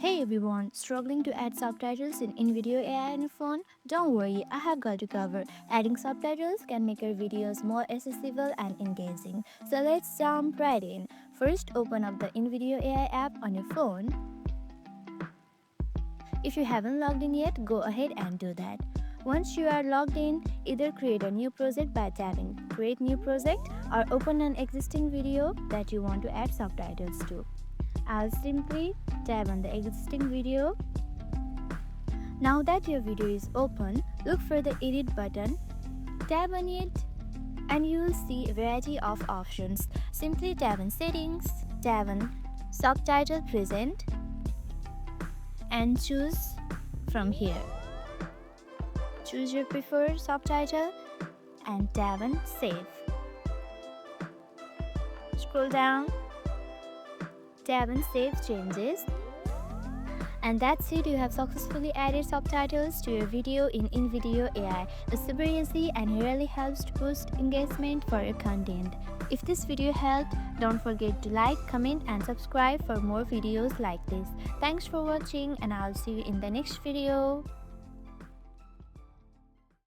Hey everyone, struggling to add subtitles in Invideo AI on your phone? Don't worry, I have got you covered. Adding subtitles can make your videos more accessible and engaging. So let's jump right in. First, open up the Invideo AI app on your phone. If you haven't logged in yet, go ahead and do that. Once you are logged in, either create a new project by tapping Create New Project or open an existing video that you want to add subtitles to. I'll simply tap on the existing video. Now that your video is open, look for the edit button, tap on it, and you will see a variety of options. Simply tap on settings, tap on subtitle present, and choose from here. Choose your preferred subtitle and tap on save. Scroll down, tap on save changes, and that's it. You have successfully added subtitles to your video in Invideo AI. It's super easy and it really helps to boost engagement for your content. If this video helped, don't forget to like, comment and subscribe for more videos like this. Thanks for watching and I'll see you in the next video.